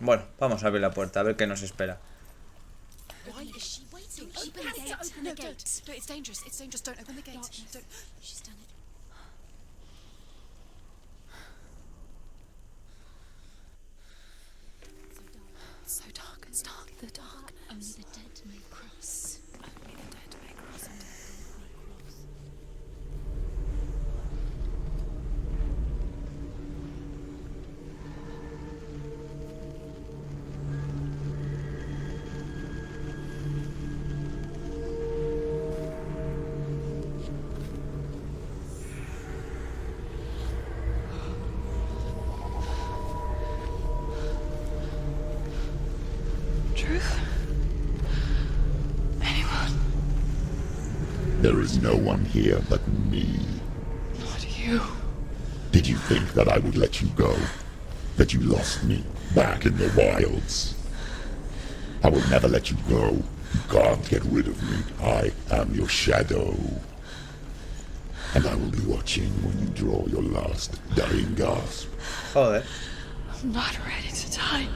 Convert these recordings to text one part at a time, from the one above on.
Bueno, vamos a abrir la puerta, a ver qué nos espera. Why is she waiting? Open the gate. Open the gate. No, it's dangerous. It's dangerous. Don't open the gate. No, don't. She's done it. So dark. It's dark. The dark. Only the dead may cross. Only the dead may cross. Truth? Anyone? There is no one here but me. Not you. Did you think that I would let you go? That you lost me back in the wilds? I will never let you go. You can't get rid of me. I am your shadow. And I will be watching when you draw your last dying gasp. Joder. I'm not ready to die.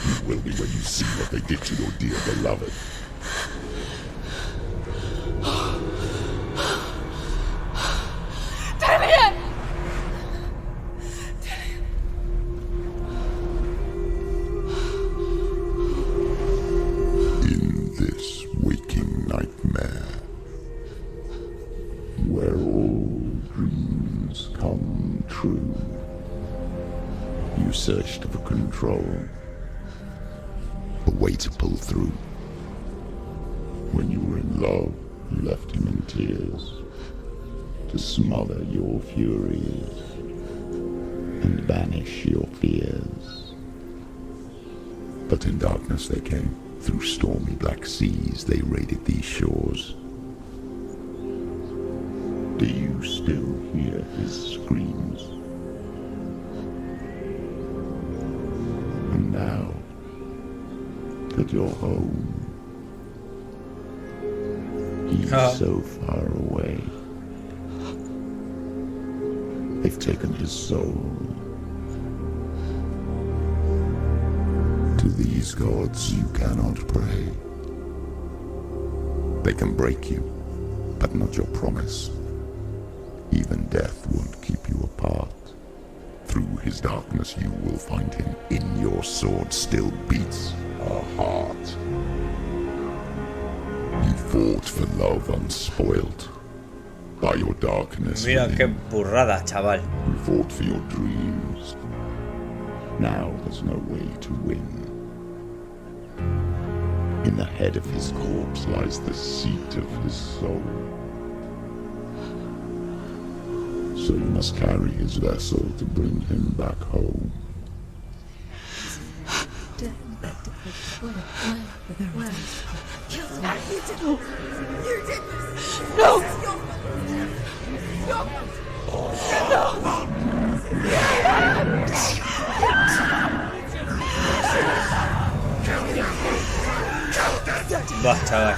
You will be when you see what they did to your dear beloved. Damien! In this waking nightmare, where all dreams come true, you searched for control, a way to pull through. When you were in love, you left him in tears, to smother your furies and banish your fears. But in darkness they came, through stormy black seas they raided these shores. Do you still hear his screams? And now that you're home, he's so far away. They've taken his soul. To these gods you cannot pray. They can break you, but not your promise. Even death won't keep you apart. Through his darkness you will find him. In your sword still beats a heart. You fought for love unspoilt by your darkness. Mira qué burrada, chaval. You fought for your dreams. Now there's no way to win. In the head of his corpse lies the seat of his soul. So you must carry his vessel to bring him back home. Va, chaval.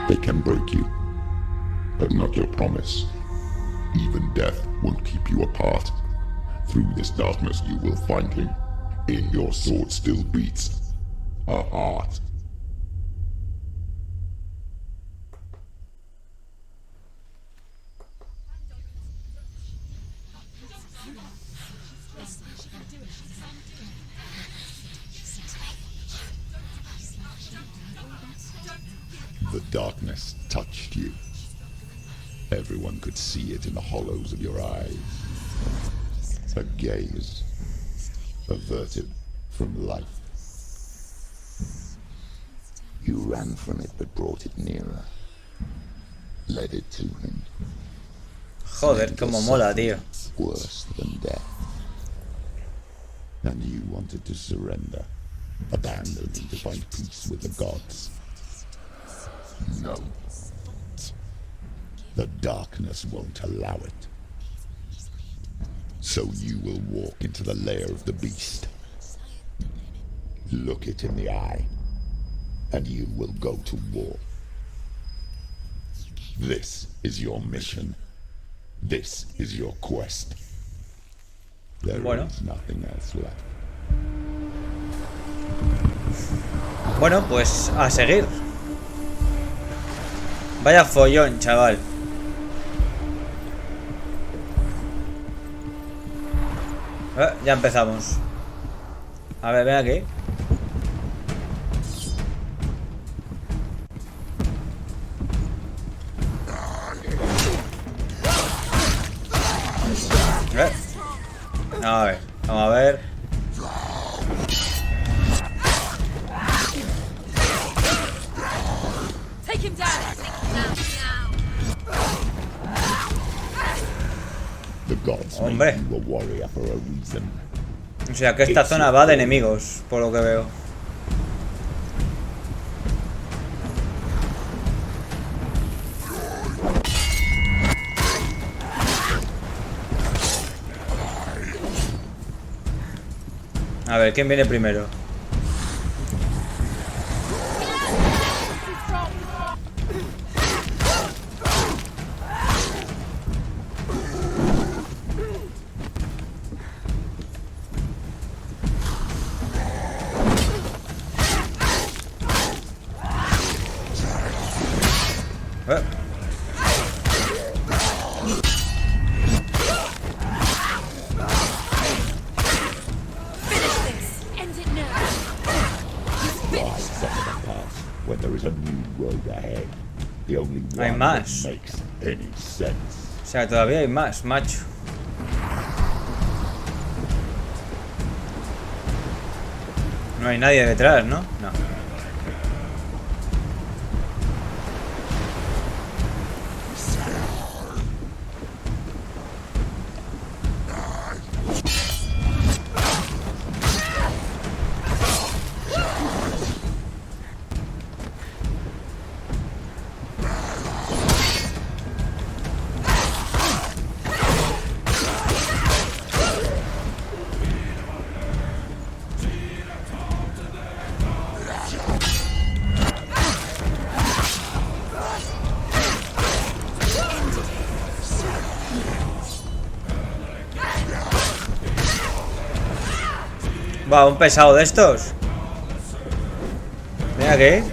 They can break you, but not your promise. Even death won't keep you apart. Through this darkness you will find him. In your sword still beats a heart. The darkness touched you. Everyone could see it in the hollows of your eyes. A gaze averted from life. You ran from it but brought it nearer. Led it to him. Joder, como mola, tío. Worse than death. And you wanted to surrender, abandon him to find peace with the gods. No. The darkness won't allow it. So you will walk into the lair of the beast. Look it in the eye, and you will go to war. This is your mission. This is your quest. There is nothing else left. Bueno, pues a seguir. Vaya follón, chaval. Ya empezamos. A ver, ven aquí. A ver, vamos a ver. The gods Hombre. made you a warrior for a reason. O sea que esta zona va de enemigos, por lo que veo. A ver, ¿quién viene primero? When there is a new road ahead, the only Hay one más. that makes any sense. O sea, todavía hay más, macho. No hay nadie detrás, ¿no? No. Va, un pesado de estos. Mira aquí.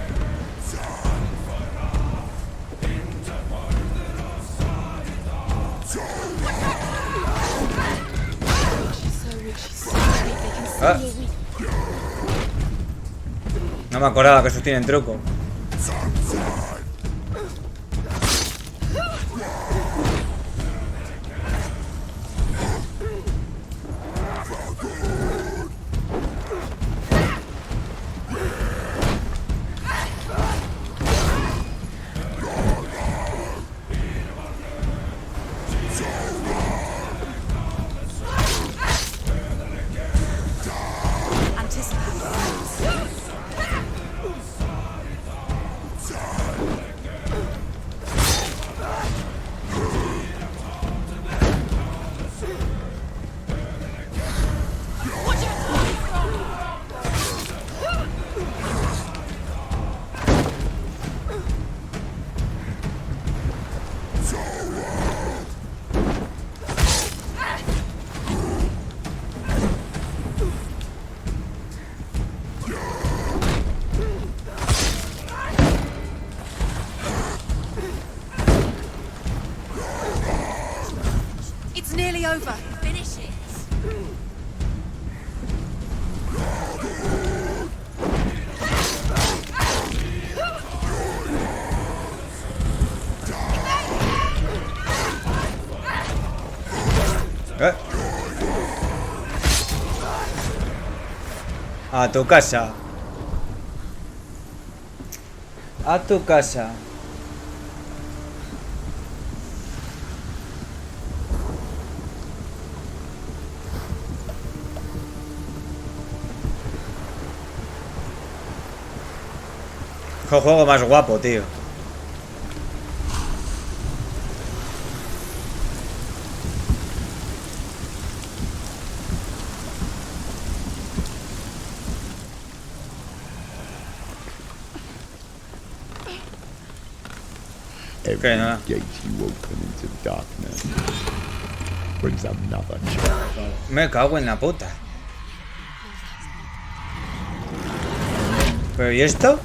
Ah. No me acordaba que esos tienen truco. It's nearly over. Finish it. A tu casa. A tu casa. Qué juego más guapo, tío. Every no. gate you open into darkness brings another challenge. Me cago en la puta. ¿Pero y esto?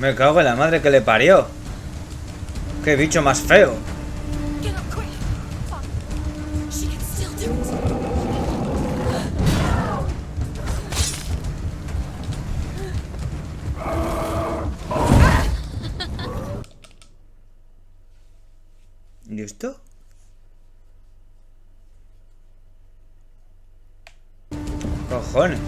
Me cago en la madre que le parió. Qué bicho más feo. Get up quick! Fuck. She can still do it. ¿Y esto? Cojones.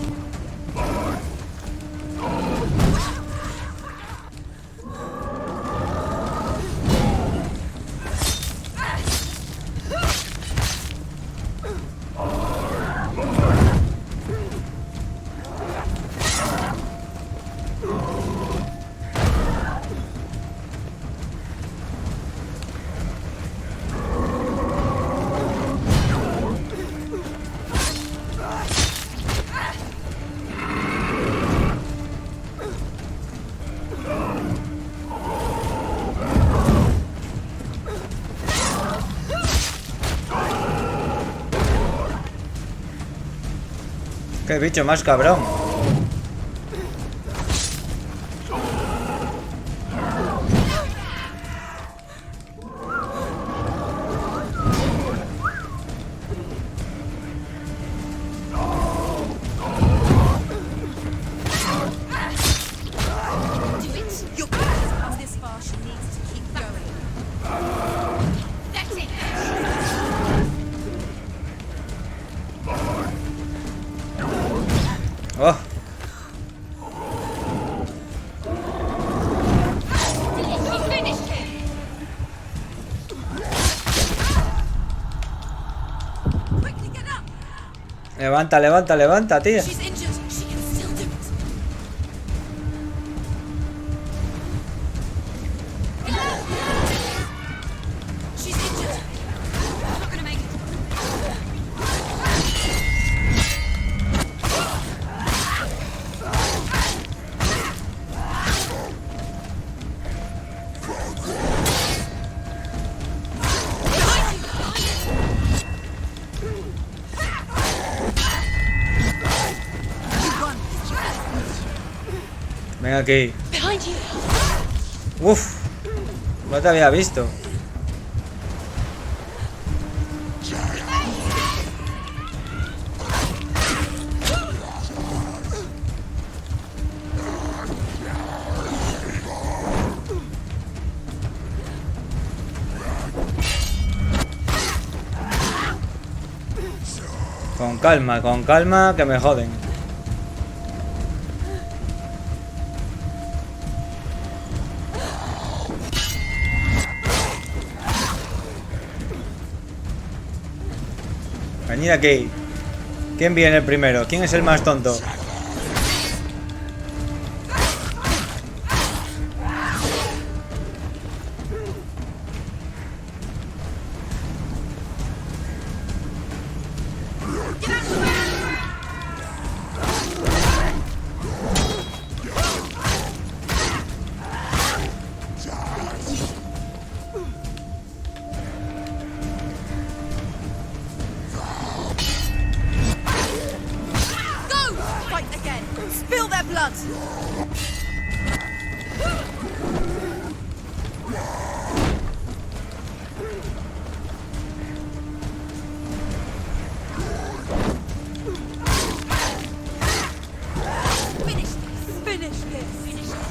Qué bicho más cabrón. Oh. Levanta, levanta, levanta, tía. She's injured. She can still do it. She's injured. Not gonna make it. Ven aquí. Behind you. Uf. No te había visto. Con calma, que me joden. Venid aquí. ¿Quién viene primero? ¿Quién es el más tonto? Spill their blood! Finish this! Finish this! Finish this!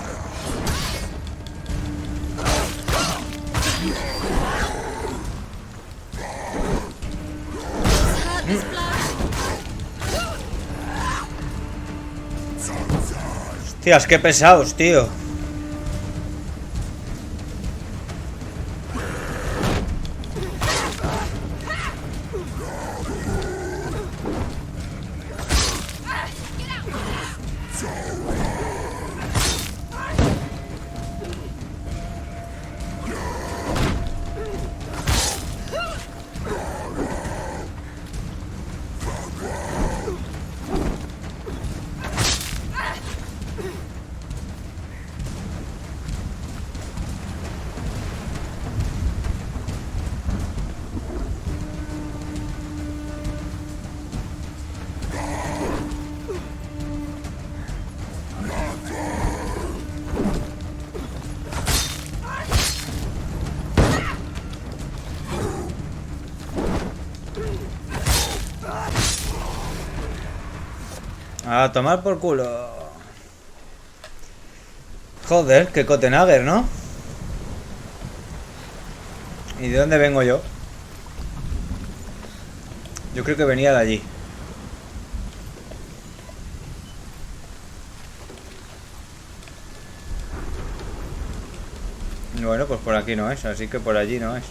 Hurt this blood! Hostias, qué pesados, tío. A tomar por culo. Joder, qué Copenhague, ¿no? ¿Y de dónde vengo yo? Yo creo que venía de allí. Bueno, pues por aquí no es, así que por allí no es.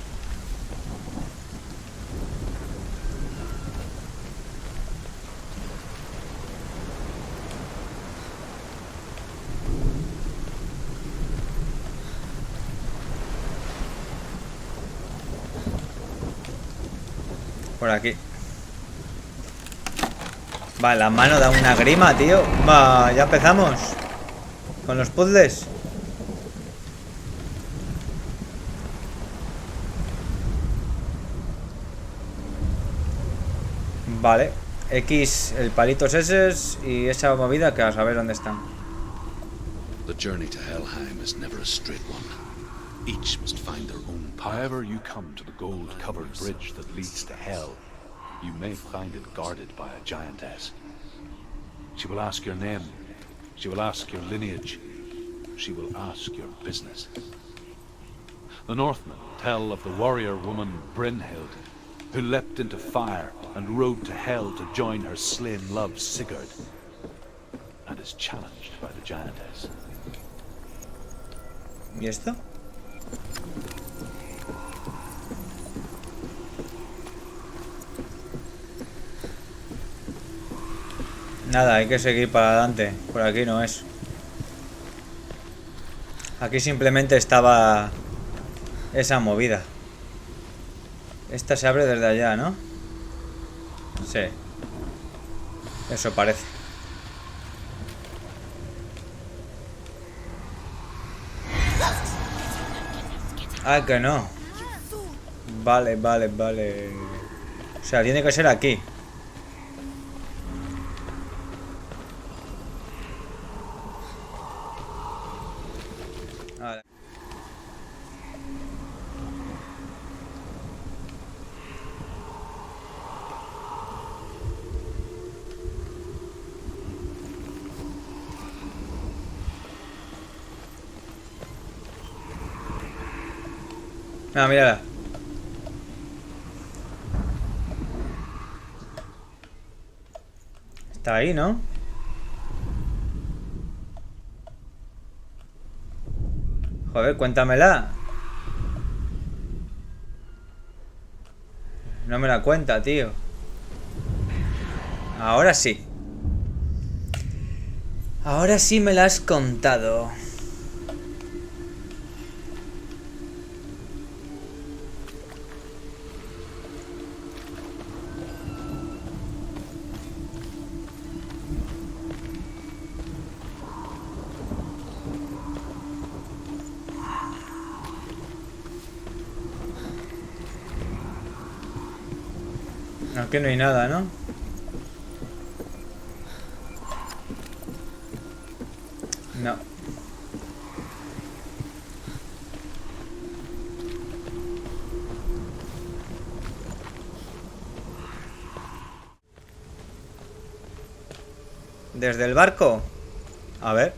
Por aquí. Va, la mano da una grima, tío. Va, ya empezamos. Con los puzzles. Vale. X, el palito es ese y esa movida que a saber dónde están. The journey to Helheim is never a straight one. Each must find their own path. However you come to the gold-covered bridge that leads to Hell, you may find it guarded by a giantess. She will ask your name, she will ask your lineage, she will ask your business. The Northmen tell of the warrior woman Brynhild, who leapt into fire and rode to Hell to join her slain love Sigurd, and is challenged by the giantess. ¿Y esto? Nada, hay que seguir para adelante. Por aquí no es. Aquí simplemente estaba esa movida. Esta se abre desde allá, ¿no? Sí. Eso parece. Ah, que no. Vale, vale, vale. O sea, tiene que ser aquí. Vale. Ah, mírala. Está ahí, ¿no? Joder, cuéntamela. No me la cuenta, tío. Ahora sí. Ahora sí me la has contado. Aquí no hay nada, ¿no? No. ¿Desde el barco? A ver.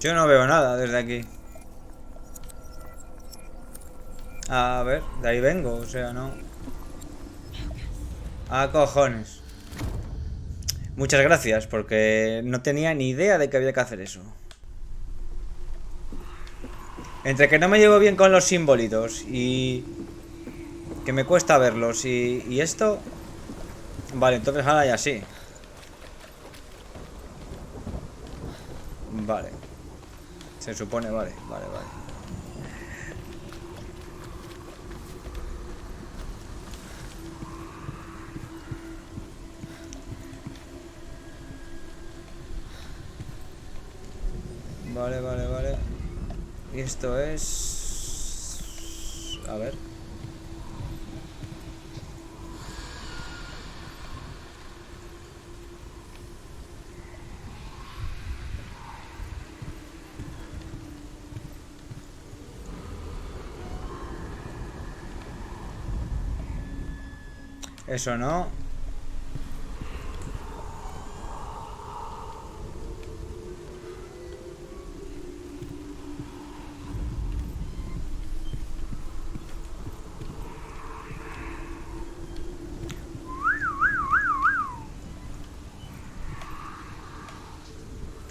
Yo no veo nada desde aquí. A ver, de ahí vengo, o sea, no. Ah, cojones. Muchas gracias, porque no tenía ni idea de que había que hacer eso. Entre que no me llevo bien con los simbolitos y que me cuesta verlos y esto. Vale, entonces ahora ya sí. Vale. Se supone, vale, vale, vale. Vale, vale, vale. Y esto es... A ver. Eso no.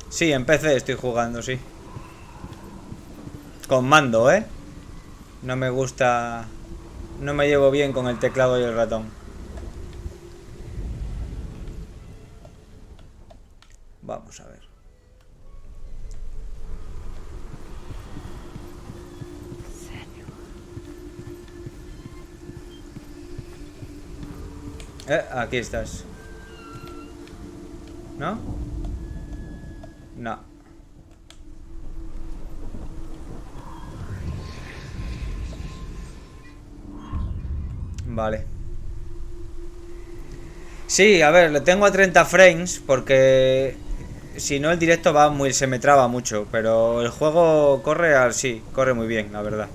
Sí, en PC estoy jugando, sí. Con mando, ¿eh? No me gusta... No me llevo bien con el teclado y el ratón. Vamos a ver. Aquí estás. ¿No? No. Vale. Sí, a ver, lo tengo a 30 frames porque si no el directo va muy, se me traba mucho, pero el juego corre al sí, corre muy bien, la verdad.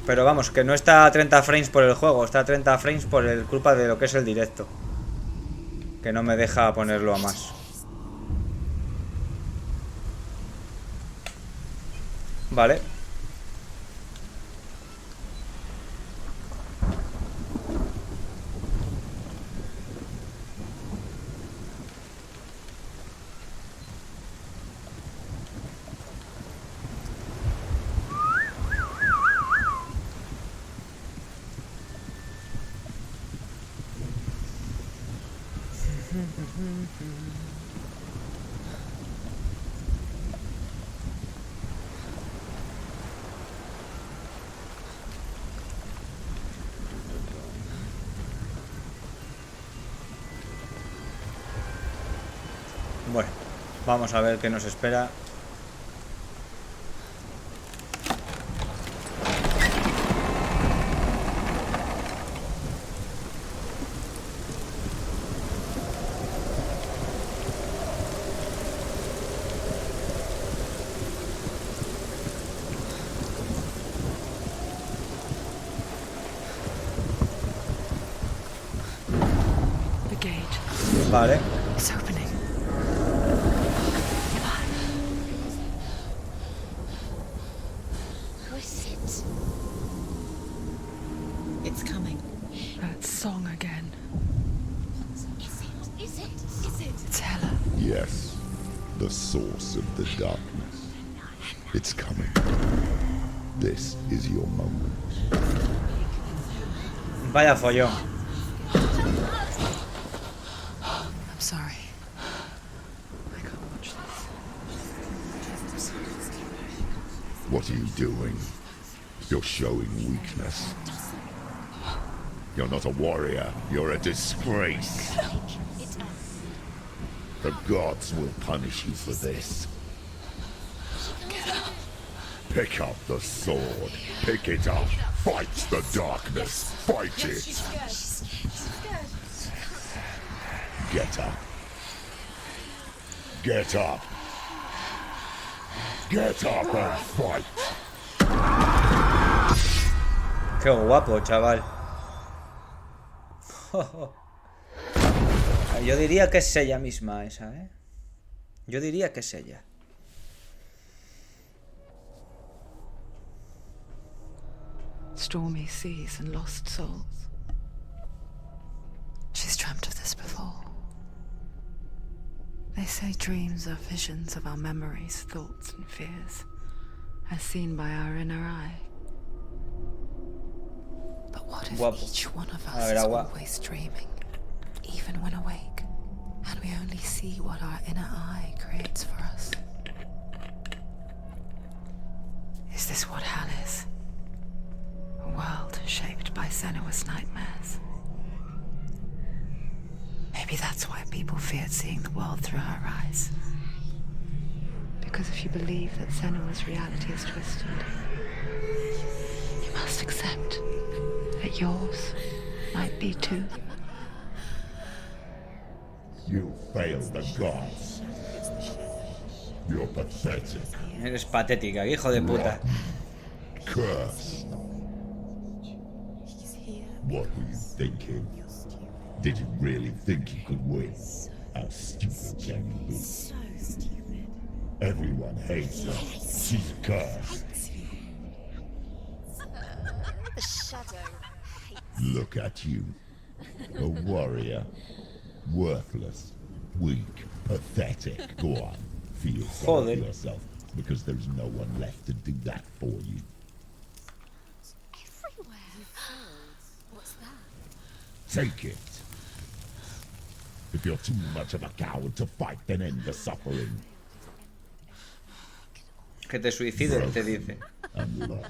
Pero vamos, que no está a 30 frames por el juego, está a 30 frames por el culpa de lo que es el directo. Que no me deja ponerlo a más. Vale. Bueno, vamos a ver qué nos espera. The gate. Vale. It's opening. Who is it? It's coming. That song again. Is it? Is it? Is it? It's Hela. Yes, the source of the darkness. It's coming. This is your moment. Vaya follón. I'm sorry. I can't watch this. What are you doing? You're showing weakness. You're not a warrior. You're a disgrace. The gods will punish you for this. Pick up the sword. Pick it up. Fight the darkness. Fight it. Get up. Get up. Get up and fight. Qué guapo, chaval. Yo diría que es ella misma esa, ¿eh? Yo diría que es ella. Stormy seas and lost souls. She's dreamt of this before. They say dreams are visions of our memories, thoughts and fears, as seen by our inner eye. But what if Guapo. each one of A us ver, is agua. always dreaming, even when awake, and we only see what our inner eye creates for us? Is this what hell is? A world shaped by Senua's nightmares. Maybe that's why people feared seeing the world through her eyes. Because if you believe that Senua's reality is twisted, you must accept that yours might be too. You failed the gods. You're pathetic. Eres patética, hijo de puta. Curse. What were you thinking? Did you really think you could win? How stupid can you be? So stupid. Everyone hates her. She's cursed. The shadow hates. Look at you. A warrior. Worthless. Weak. Pathetic. Go on. Feel sorry for yourself. Because there's no one left to do that for you. Everywhere. What's that? Take it. If you're too much of a coward to fight, then end the suffering. Que te suicides, te dice. And love.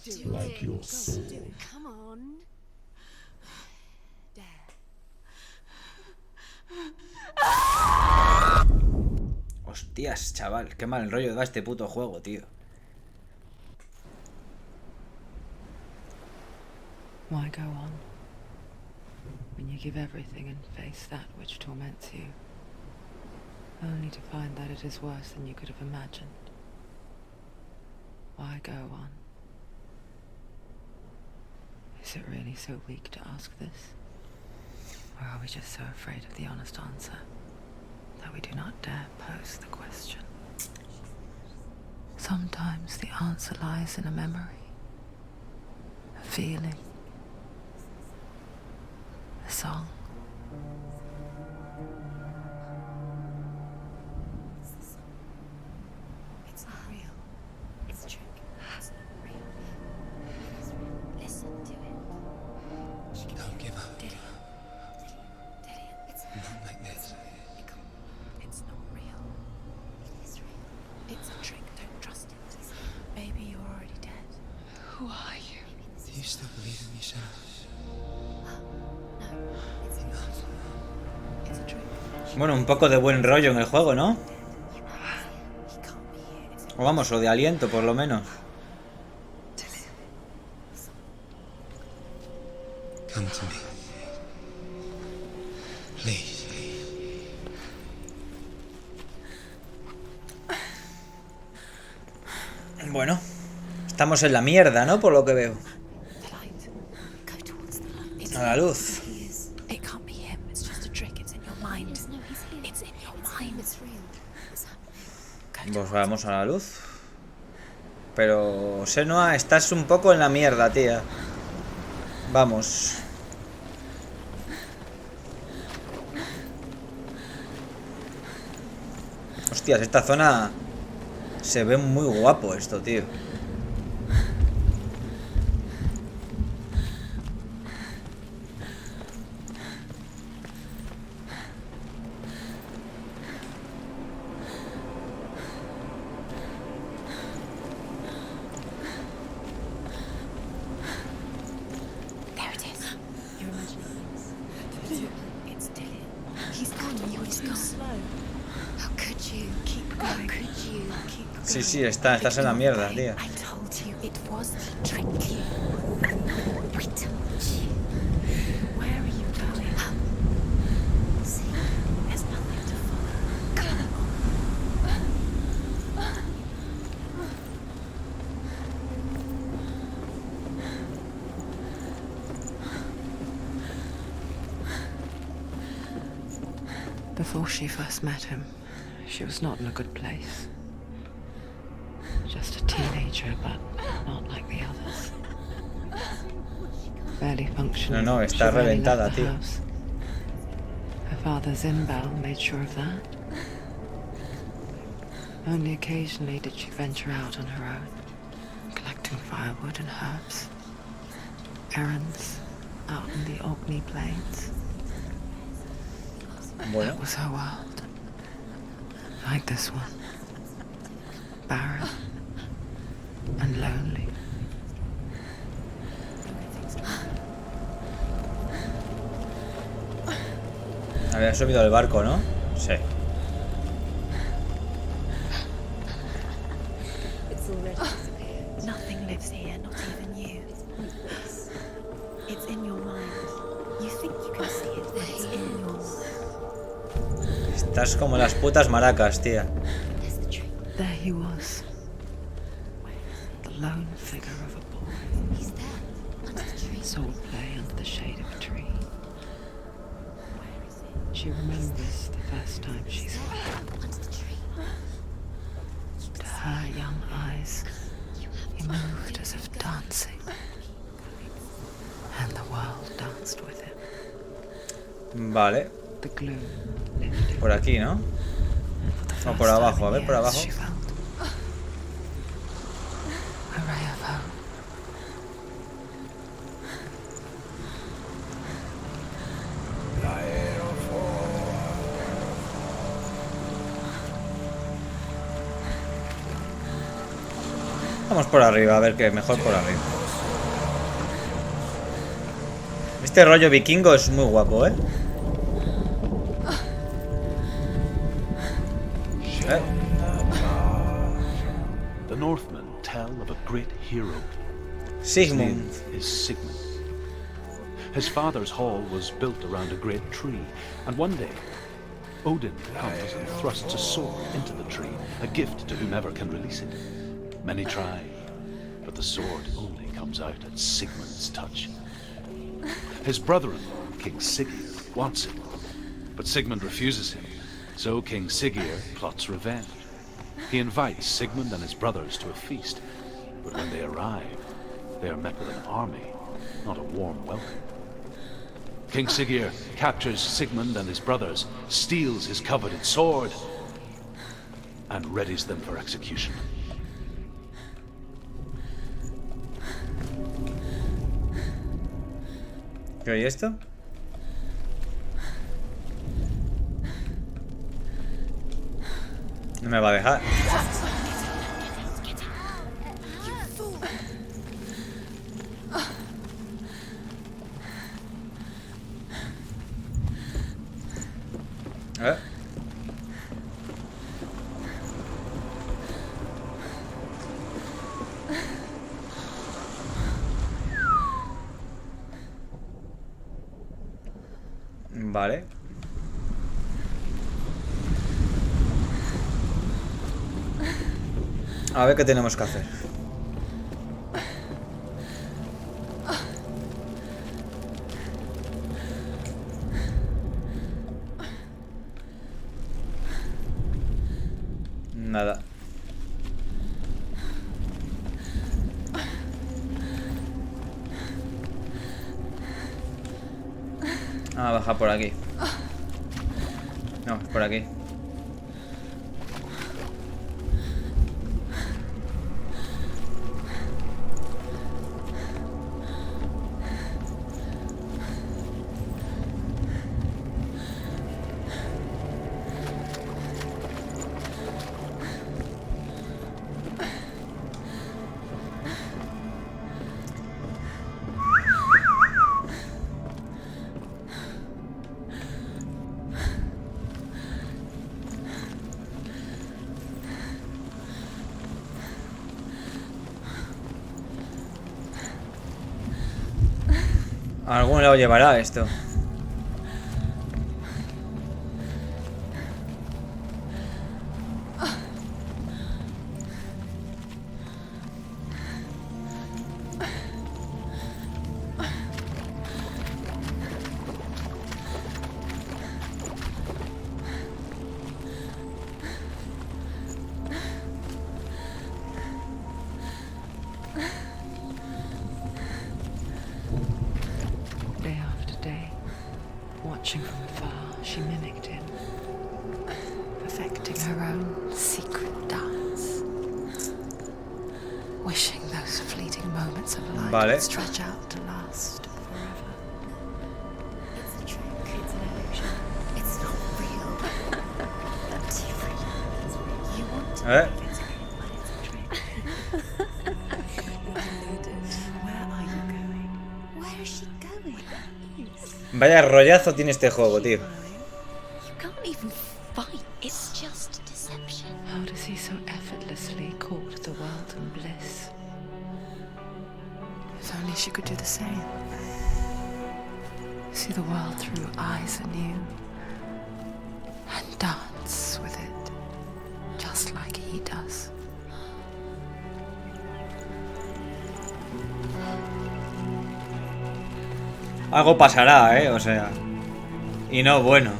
Just like your sword. Come on. Dare. Hostias, chaval, qué mal rollo da este puto juego, tío. Why go on when you give everything and face that which torments you, only to find that it is worse than you could have imagined? Why go on? Is it really so weak to ask this? Or are we just so afraid of the honest answer that we do not dare pose the question? Sometimes the answer lies in a memory, a feeling, a song. It's not real. It's a trick. It's not real. It is real. Listen to it. Don't give up. Did it? It's Not like this. It's not real. It is real. It's a trick. Don't trust it. Maybe you're already dead. Who are you? Do you still believe in me, Shem? No, it's enough. It's a trick. Bueno, un poco de buen rollo en el juego, ¿no? He can't be here. It's O vamos, o de aliento, por lo menos. Come to me. Please. Bueno, estamos en la mierda, ¿no? Por lo que veo. the light. Go towards the light. It's A la luz. He is. It can't be him. It's just a trick. It's in your mind. No, he's here. It's in your mind. It's real. What's happening? Go Pues vamos a la luz. Pero, Senua, estás un poco en la mierda, tía. Vamos. Hostias, esta zona se ve muy guapo esto, tío. There it is. You're imagining things. It's Dylan. He's gone. You were too slow. How could you keep going? How could you keep going? Sí, sí, estás en la mierda, tío. I told you it was to trick you. I told you. Where are you going? See, there's nothing to follow. Before she first met him, she was not in a good place. Just a teenager, but not like the others. Barely functioning. No, she está rarely reventada, left the tío. house. Her father's inbell made sure of that. Only occasionally did she venture out on her own, collecting firewood and herbs. Errands out in the Orkney plains. Bueno, That was her world. Like this one. Barren and lonely. había subido al barco, ¿no? Sí. Estás como las putas maracas, tía. There he was. The lone figure of a boy. He's there, under the tree. Swordplay under the shade of a tree. She remembers the first time she saw him. Under the tree. To her young eyes, he moved as if dancing. And the world danced with him. Vale. The gloom lifted. Por aquí, ¿no? O por abajo, a ver, por abajo. She felt a ray of hope. Vamos por arriba, a ver qué mejor por arriba. Este rollo vikingo es muy guapo, ¿eh? The Northmen tell of a great hero. His Sigmund. name is Sigmund. His father's hall was built around a great tree, and one day Odin comes and thrusts a sword into the tree, a gift to whomever can release it. Many try, but the sword only comes out at Sigmund's touch. His brother-in-law, King Sigurd, wants it, but Sigmund refuses him, so King Sigurd plots revenge. He invites Sigmund and his brothers to a feast, but when they arrive, they are met with an army, not a warm welcome. King Sigurd captures Sigmund and his brothers, steals his coveted sword, and readies them for execution. ¿Qué hay esto? No me va a dejar. Vale. A ver qué tenemos que hacer. Nada. Ah, baja por aquí. No, es por aquí. A algún lado llevará esto. Watching from afar, she mimicked him, perfecting her own secret dance, wishing those fleeting moments of light would stretch out to last forever. It's a trick. It's an illusion. It's not real. But you want to believe it's real, but it's a trick. Where are you going? Where is she going? Vaya rollazo tiene este juego, tío. You can't even fight. It's just deception. How does he so effortlessly court the world and bliss? If only she could do the same. See the world through eyes anew and dance. dance with it, just like he does. Algo pasará, o sea. Y no bueno.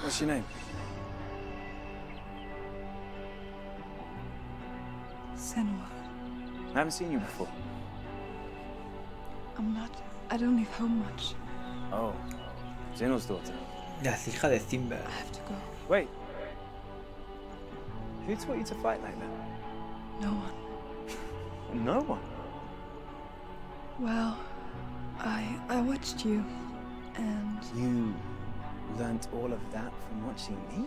What's your name? Senua. I haven't seen you before. I don't leave home much. Oh, Zeno's daughter. La hija de Zimber. I have to go. Wait. Who taught you to fight like that? No one. No one. Well, I watched you, and You learnt all of that from watching me?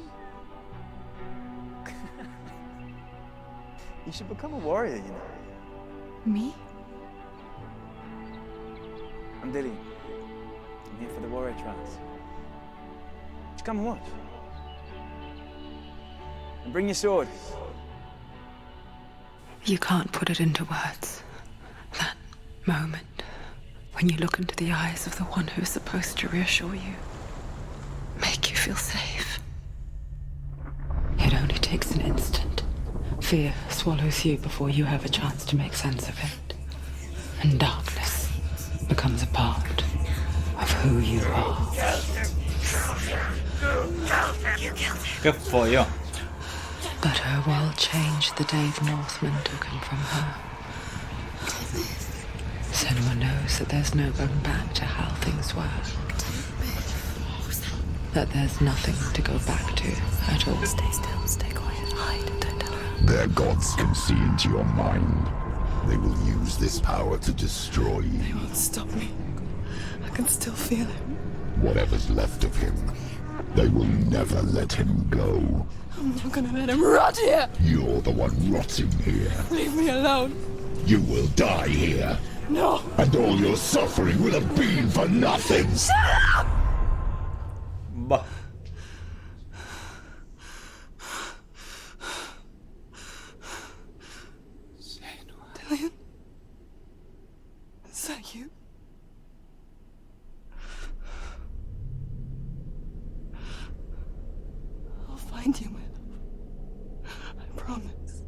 You should become a warrior, you know. me? I'm Dillian. I'm here for the warrior trials. Just come and watch. And bring your sword. You can't put it into words. That moment when you look into the eyes of the one who's supposed to reassure you, make you feel safe. It only takes an instant. Fear swallows you before you have a chance to make sense of it. And darkness becomes a part of who you are. Qué follón. But her world changed the day the Northmen took him from her. Senua knows that there's no going back to how things were. That there's nothing to go back to at all. Stay still, stay quiet, hide, don't tell her. Their gods can see into your mind. They will use this power to destroy you. They won't stop me. I can still feel him. Whatever's left of him, they will never let him go. I'm not gonna let him rot here. You're the one rotting here. Leave me alone. You will die here. No. And all your suffering will have been for nothing. Bah. Dillian? Is that you? I'll find you, my love. I promise.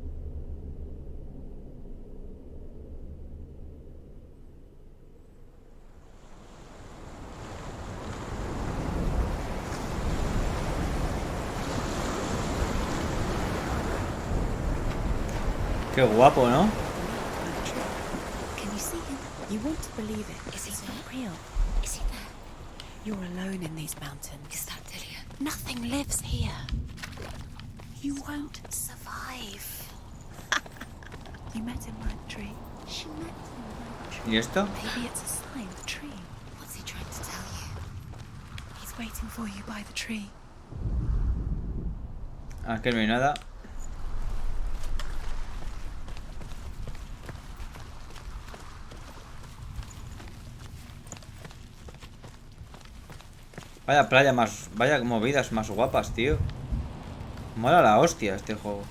Qué guapo, ¿no? Can you see him? You want to believe it. Is he not real? Is he there? You're alone in these mountains. Is that Dillian? Nothing lives here. You won't survive. You met him by the tree. She met him by the tree. ¿Y esto? Maybe it's a sign, the tree. What's he trying to tell you? He's waiting for you by the tree. Aquí no hay nada. Vaya playa más... Vaya movidas más guapas, tío. Mola la hostia este juego.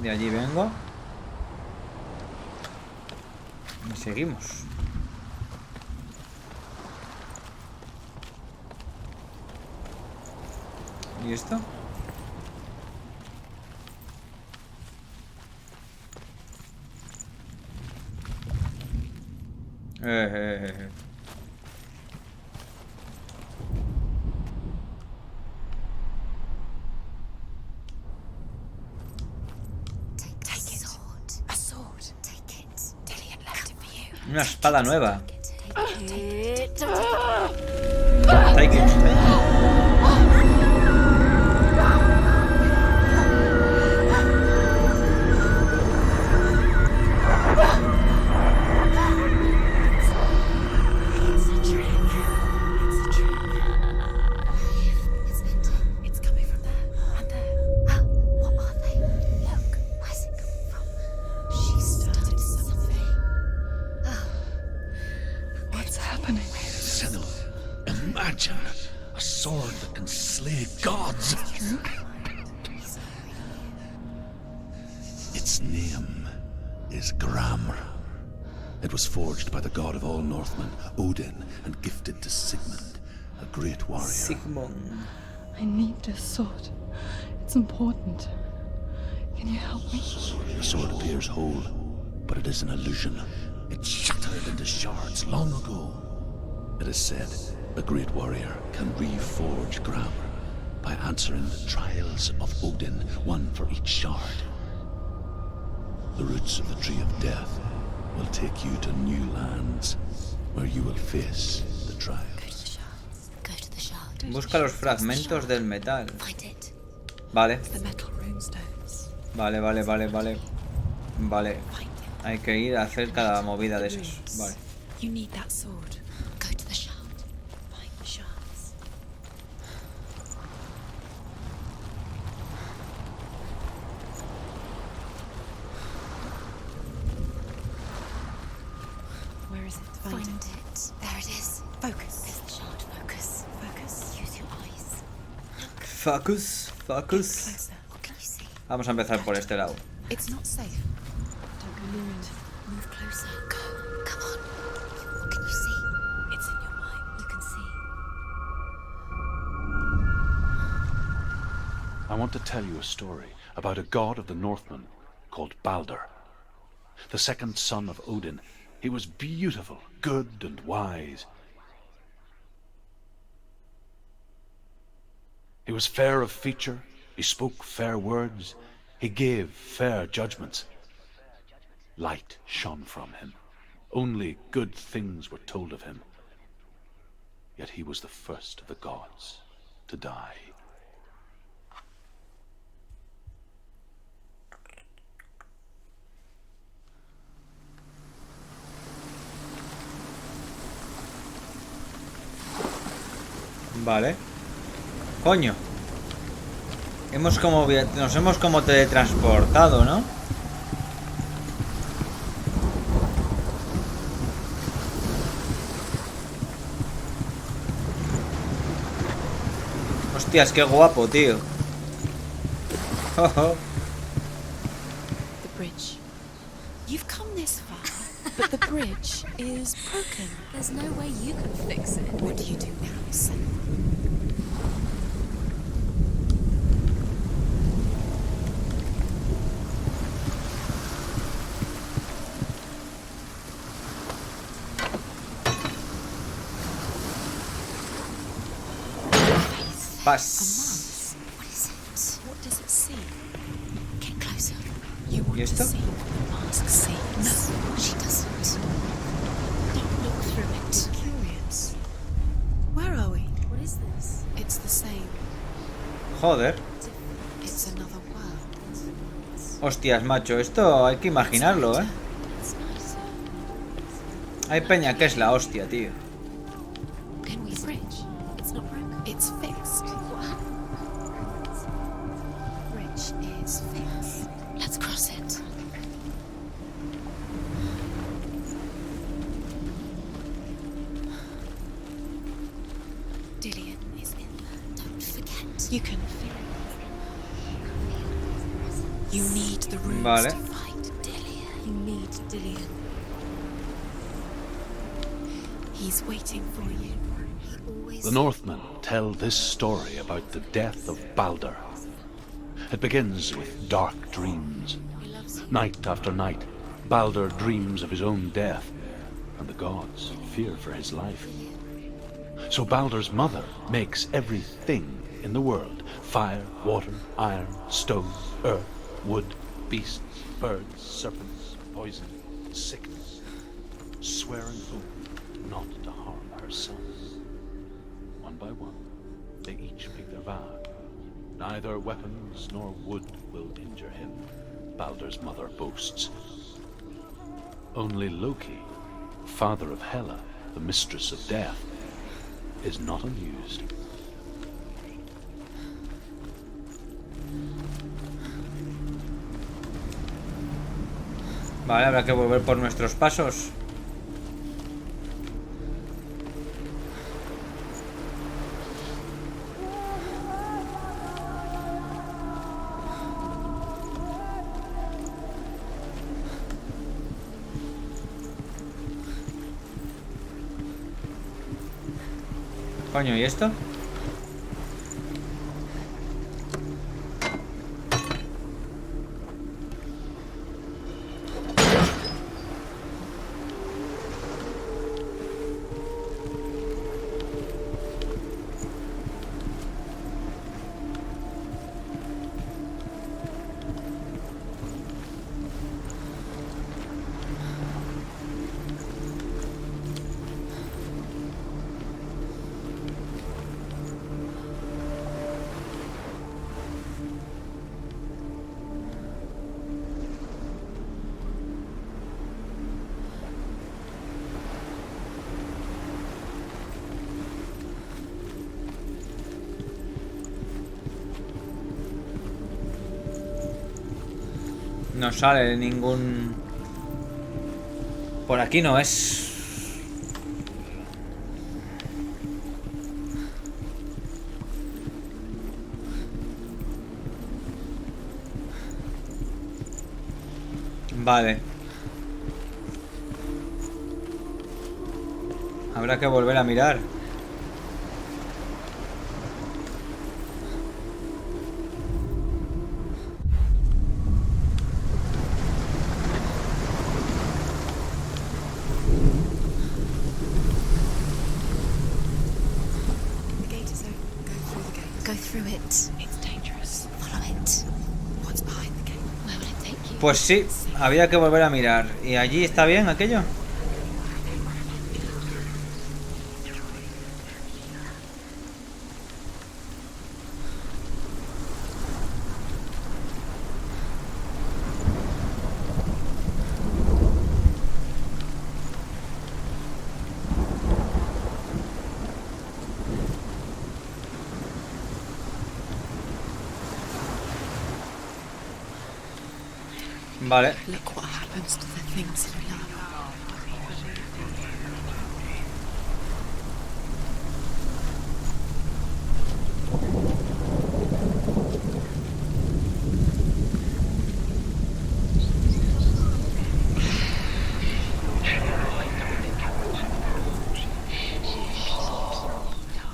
De allí vengo. Y seguimos. ¿Y esto? Take it. A sword. Take it. Dillian left it for you. Una espada nueva. Take it. Take it. imagine a sword that can slay gods. Its name is Gramr. It was forged by the god of all Northmen, Odin, and gifted to Sigmund, a great warrior. Sigmund. I need this sword. It's important. Can you help me? The sword appears whole, but it is an illusion. It shattered into shards long ago. It is said a great warrior can reforge Gramr by answering the trials of Odin, one for each shard. The roots of the tree of death will take you to new lands where you will face the trials. Go to the shard. Busca los fragmentos del metal. Vale. Vale, vale, vale, vale. Vale. Hay que ir a hacer cada movida de esas. Vale. You need that sword. Go to the shard. Find the shards. Where is it? Find it. There it is. Focus. There's the shard. Focus. Focus. Use your eyes. Look. Focus. Focus. Closer. What can you see? Vamos a empezar por este lado. It's not safe. Don't be ruined. Move closer. Go. Come on. What can you see? It's in your mind. You can see. I want to tell you a story about a god of the Northmen called Balder. The second son of Odin. He was beautiful, good, and wise. He was fair of feature. He spoke fair words. He gave fair judgments. Light shone from him. Only good things were told of him. Yet he was the first of the gods to die. Vale. Coño. Nos hemos como teletransportado, ¿no? Hostias, qué guapo, tío. The bridge. You've come this far, but the bridge is broken. There's no way you can fix it. What do you do now, son? Paz. What is it? What does it see? Get closer. You want ¿Y esto? to see what the mask sees. No, she doesn't. Don't look through it. We're curious. Where are we? What is this? It's the same. Joder. It's another world. Hostias, macho. Esto hay que imaginarlo, ¿eh? It's nicer. Hay peña que es la hostia, tío. Can we bridge? It's not broken. It's fixed. What happened? Bridge is fixed. Let's cross it. Dillion is in there. Don't forget. You can feel it. You need the runes Vale. to fight Dillion. You need Dillion. He's waiting for you. The Northmen tell this story about the death of Balder. It begins with dark dreams. Night after night, Balder dreams of his own death, and the gods fear for his life. So Balder's mother makes everything in the world: fire, water, iron, stone, earth, wood, beasts, birds, serpents, poison, sickness, swearing oath not to harm her son. One by one, they each make their vow. Neither weapons nor wood will injure him, Balder's mother boasts. Only Loki, father of Hela, the mistress of death, is not amused. Vale, habrá que volver por nuestros pasos. Coño, ¿y esto? No sale ningún... Por aquí no es... Vale. Habrá que volver a mirar. Pues sí, había que volver a mirar. ¿Y allí está bien aquello? Vale. Look what happens to the things we love.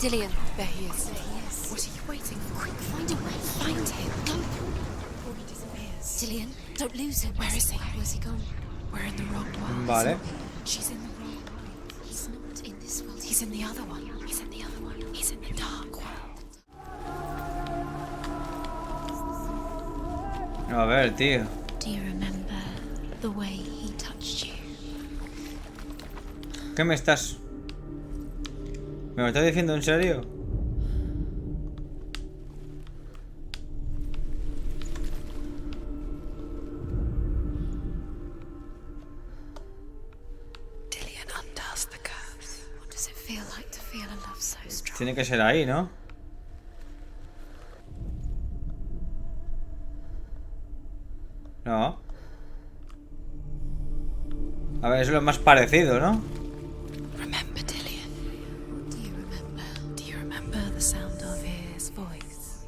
Dillion. There he is. There he is. What are you waiting for? Quick, find a way. Find him. Go. Before he disappears. Dillion, don't lose him. Where is he? Where's he gone? We're in the wrong world. Vale. She's in the wrong world. He's not in this world. He's in the other one. He's in the other one. He's in the dark world. A ver, tío. Do you remember the way he touched you? ¿Qué me estás...? ¿Me lo estás diciendo en serio? Dillion undoes the curse. What does it feel like to feel a love so strong? Tiene que ser ahí, ¿no? No. A ver, es lo más parecido, ¿no? Remember, Dillion. What do you remember? Do you remember the sound of his voice?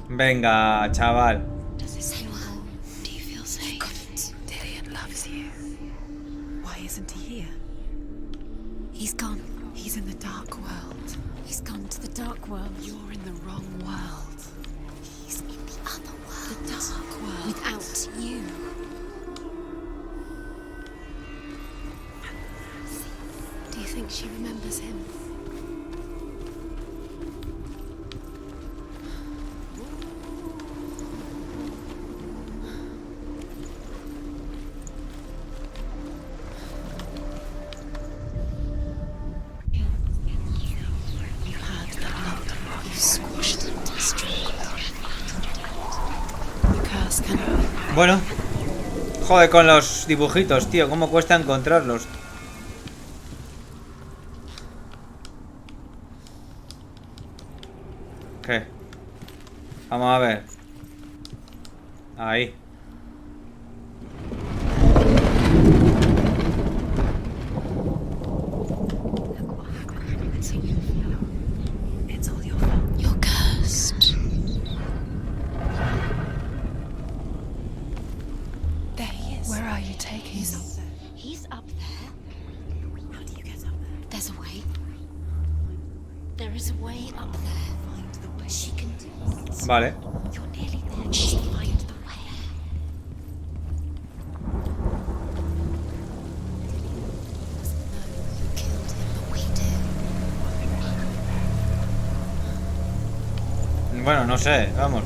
Venga, chaval. Does it say well? Do you feel safe? Dillion loves you. Why isn't he here? He's gone. He's in the dark world. He's gone to the dark world. You're in the wrong world. He's in the other world. The dark world. Without you. Do you think she remembers him? You had that loved one. You squashed him to strong. The curse cannot. Bueno. Joder con los dibujitos, tío. Cómo cuesta encontrarlos. ¿Qué? Vamos a ver. Ahí. taking He's you? up there. He's up there. How do you get up there? There's a way. There is a way up there. Find the way. She can do it. Vale. You're nearly there. She can find the way. Doesn't know who killed him, but we do. Bueno, no sé, vamos.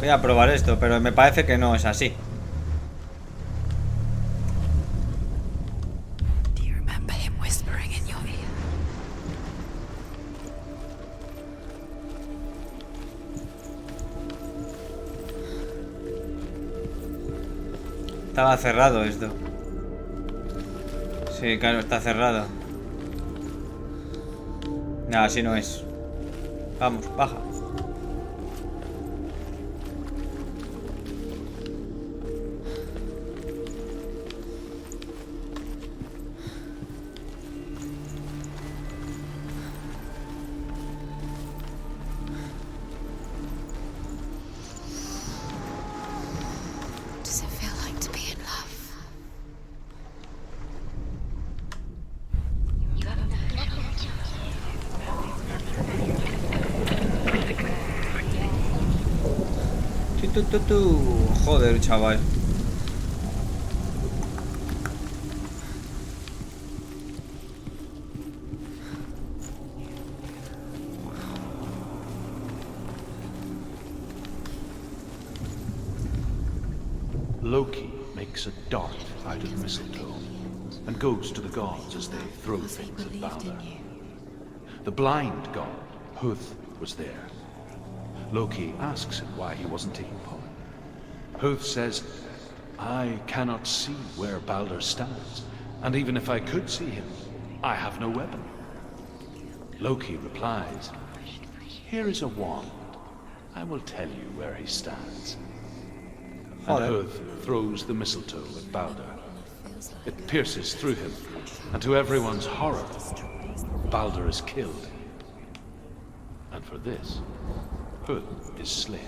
Voy a probar esto, pero me parece que no es así. Do you remember him whispering in your ear? Estaba cerrado esto. Sí, claro, está cerrado. Nada, así no es. Vamos, baja. Does it feel like to be in love? Joder, chaval. Loki makes a dart out of mistletoe and goes to the gods as they throw Because he things at believed in Balder. you. The blind god, Huth, was there. Loki asks him why he wasn't taking part. Huth says, I cannot see where Balder stands, and even if I could see him, I have no weapon. Loki replies, here is a wand. I will tell you where he stands. And Huth throws the mistletoe at Balder. It pierces through him, and to everyone's horror, Balder is killed. And for this, Huth is slain.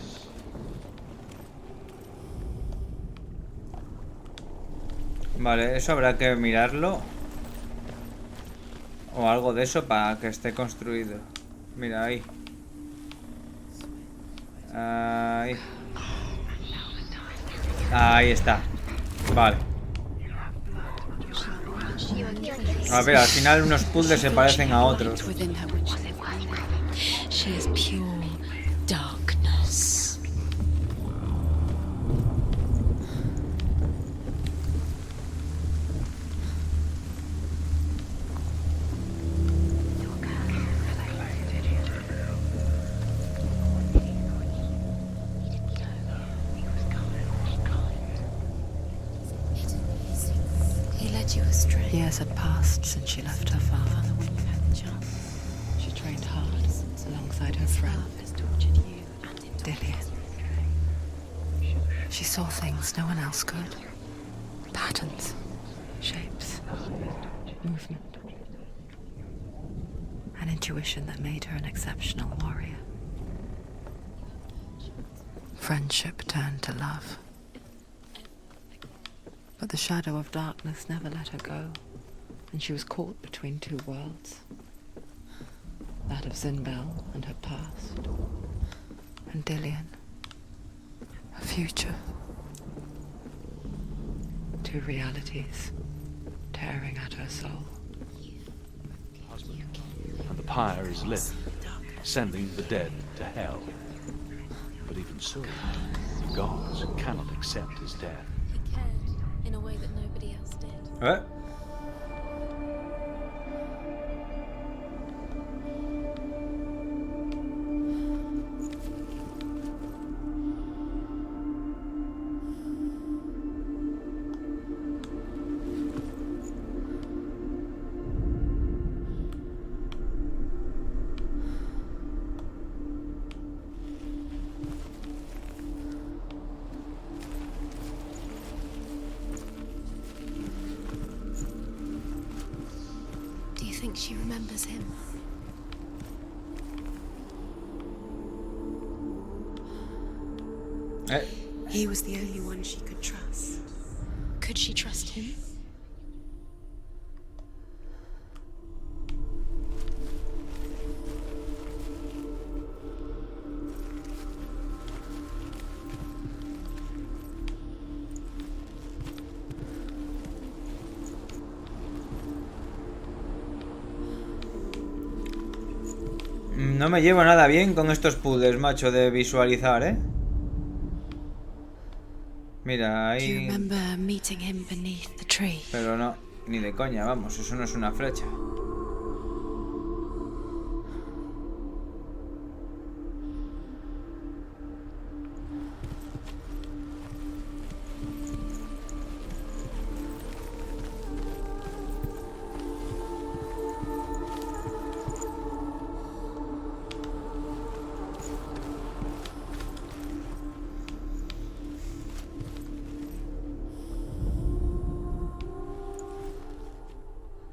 Vale, eso habrá que mirarlo. O algo de eso para que esté construido. Mira, ahí. Ahí. Ahí está. Vale. A ver, al final unos puzzles se parecen a otros. Within her, which she is pure darkness. He led you astray. Years had passed since she left her father. She trained hard alongside her friend, Dillian. She saw things no one else could. Patterns, shapes, movement. An intuition that made her an exceptional warrior. Friendship turned to love. But the shadow of darkness never let her go, and she was caught between two worlds. That of Zinbel and her past, and Dillian, her future. Two realities tearing at her soul. And the pyre is lit, sending the dead to hell. But even so, the gods cannot accept his death. He cared in a way that nobody else did. ¿Eh? Do you think she remembers him? Eh. He was the only one she could trust. Could she trust him? No me llevo nada bien con estos puzzles, macho, de visualizar, ¿eh? Mira, Do you ahí... remember meeting him beneath the tree? Pero no, ni de coña, vamos, eso no es una flecha.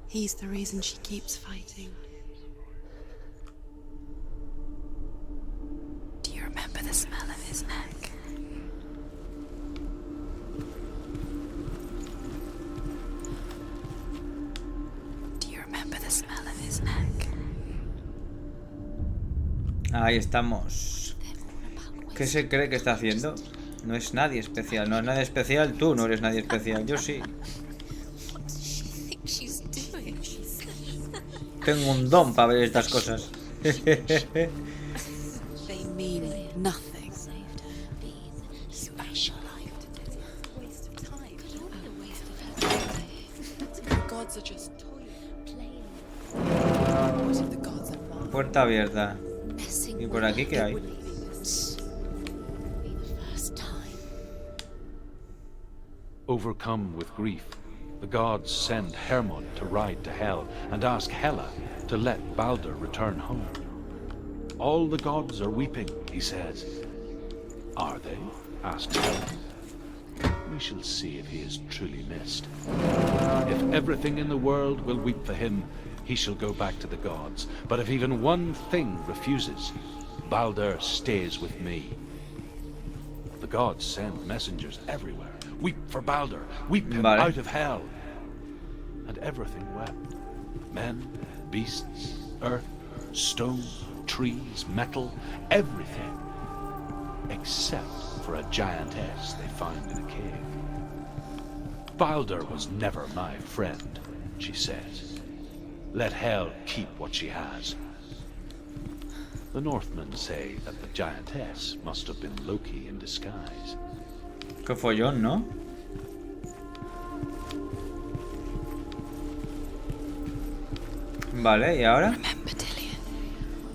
He's the reason she keeps fighting. Do you remember the smell of his neck? Do you remember the smell of his neck? Ahí estamos. ¿Qué se cree que está haciendo? No es nadie especial, no es nadie especial, tú no eres nadie especial, yo sí. Tengo un don para ver estas cosas. They mean nothing. Gods are just Puerta abierta. ¿Y por aquí qué hay? Overcome with grief, the gods send Hermod to ride to Hell and ask Hela to let Balder return home. All the gods are weeping, he says. Are they? Asks Hela. We shall see if he is truly missed. If everything in the world will weep for him, he shall go back to the gods. But if even one thing refuses, Balder stays with me. The gods send messengers everywhere. Weep for Balder. Weep him out of hell. And everything wept. Men, beasts, earth, stone, trees, metal, everything. Except for a giantess they find in a cave. Balder was never my friend, she says. Let Hel keep what she has. The Northmen say that the giantess must have been Loki in disguise. Qué follón, ¿no? Vale, ¿y ahora? Remember Dillion?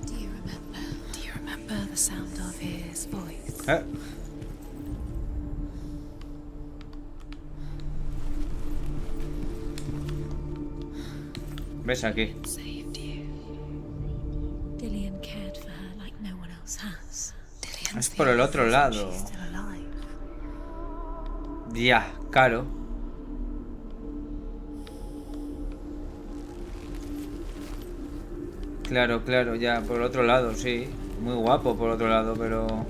Do you remember? Do you remember the sound of his voice? ¿Ves aquí? Saved you. Dillion cared for her like no one else has. Es por el otro lado. She's still alive. Ya, claro. Claro, claro, ya, por el otro lado, sí. Muy guapo por otro lado, pero...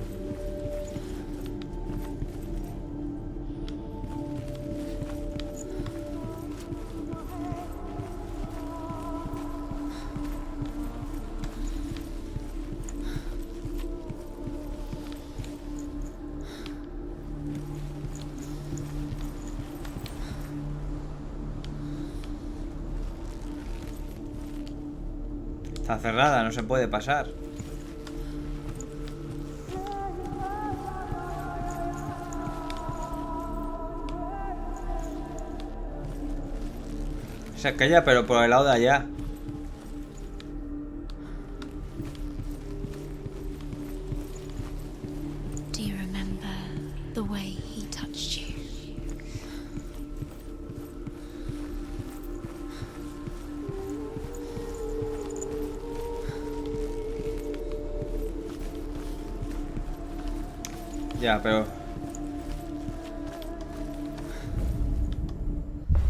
Está cerrada, no se puede pasar. Es aquella, pero por el lado de allá. Do you remember the way he touched you? Ya, pero...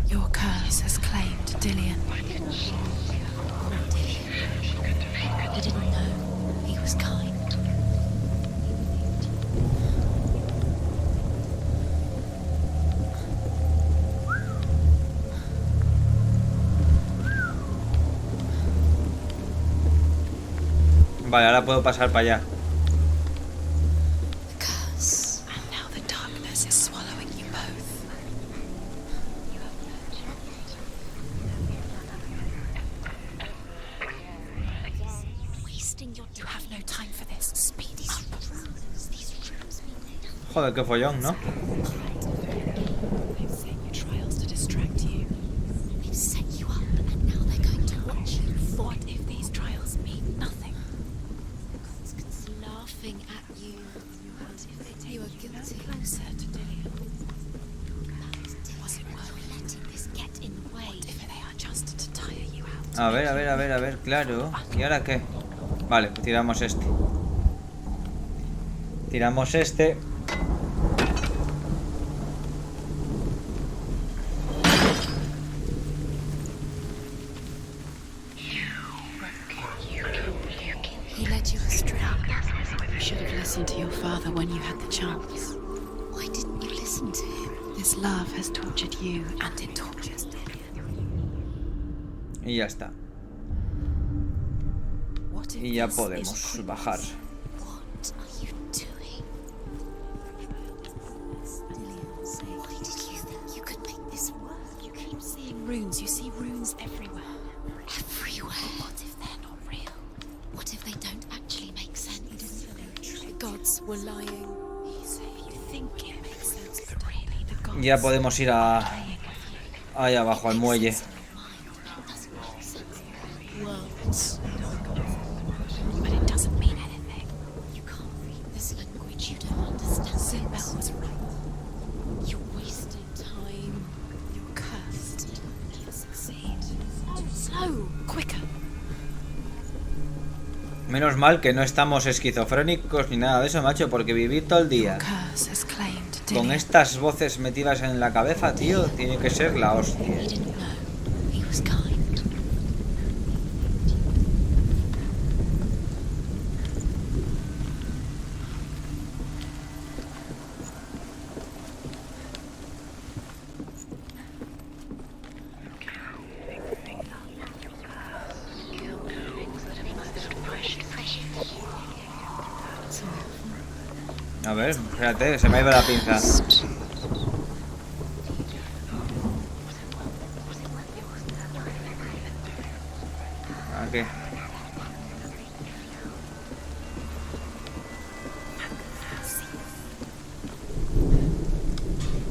Your curse has claimed Dillion. He didn't know he was kind. Vale, ahora puedo pasar para allá. The curse. And now the darkness is swallowing you both. Wasting your time. You have no time for this. Speed up. Joder, qué follón, ¿no? They've set you trials to distract you. They've set you up, and now they're going to watch you. What if these trials mean nothing? Laughing at you. What if they take you guilty closer to Dillion? Was it worth letting this get in the way? What if they are just to tire you out? A ver, claro. ¿Y ahora qué? Vale, pues tiramos este. Tiramos este. He led you astray. You should have listened to your father when you had the chance. Why didn't you listen to him? This love has tortured you, and it tortures Dillion. Y ya está. What if Y ya this podemos is bajar. What are you doing? Dillion, say, why did you think you could make this work? You keep seeing runes. You see runes everywhere. Everywhere. What if they're not real? What if they don't actually make sense? The gods were lying. He said you think it makes sense, but really the gods. Ya podemos ir a... ahí abajo, al muelle. Worlds. But it doesn't mean anything. You can't read this language, you don't understand. Sinbel was right. You wasted time. You're cursed. You succeed. Slow, quicker. Menos mal que no estamos esquizofrénicos ni nada de eso, macho, porque vivir todo el día Curse has claimed con Dillion. estas voces metidas en la cabeza, tío, tiene que ser la hostia. He didn't know. He was kind. A ver, espérate, se me ha ido la pinza. Aquí.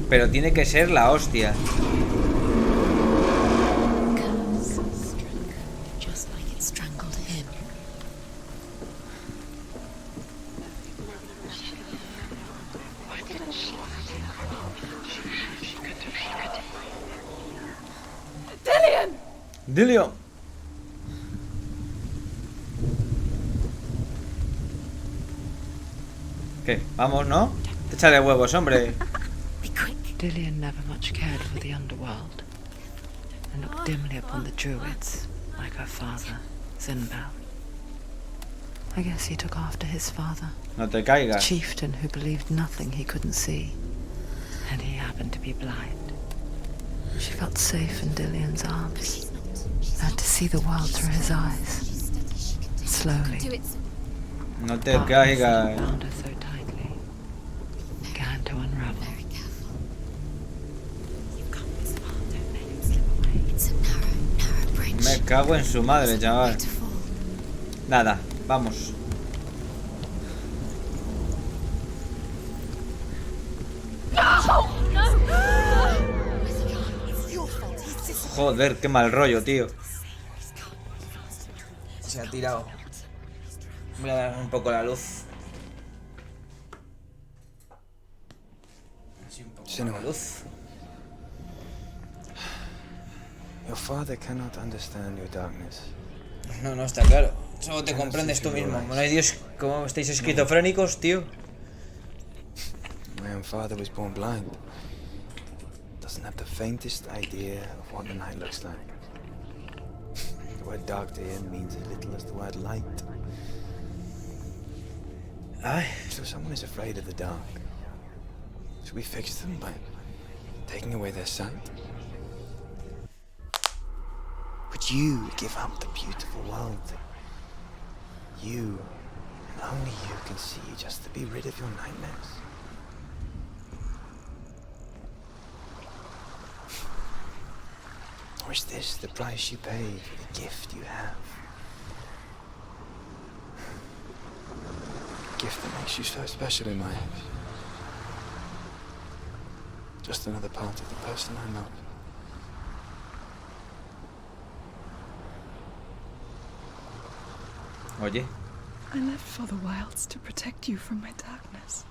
Pero tiene que ser la hostia. Just like it strangled him. Dillion. ¿Qué? Vamos, ¿no? Échale huevos, hombre. Dillion never much cared for the underworld, and looked dimly upon the druids, like her father, Sinbel. I guess he took after his father, No te a caigas. chieftain who believed nothing he couldn't see, and he happened to be blind. She felt safe in Dillion's arms, had to see the world through his eyes. Slowly, No te darkness caigas. bound her so tightly, began to unravel. Me cago en su madre, chaval. Nada, vamos. Joder, qué mal rollo, tío. Se ha tirado. Voy a dar un poco la luz. Sí, un poco Senua. la luz. Your father cannot understand your darkness. No, no, está claro. Solo te comprendes tú mismo. No hay Dios, ¿cómo estáis esquizofrénicos, tío? My own father was born blind. Doesn't have the faintest idea of what the night looks like. The word dark to him means as little as the word light. Ay, So someone is afraid of the dark. Should we fix them by taking away their sight? Would you give up the beautiful world You, and only you, can see just to be rid of your nightmares. Or is this the price you pay for the gift you have? A gift that makes you so special in my eyes. Just another part of the person I love. Oye, I left for the wilds to protect you from my darkness.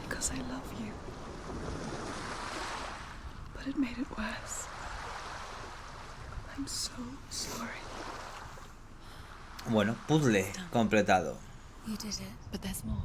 Because I love you. But it made it worse. I'm so sorry. bueno, puzzle completado. You did it. But there's more.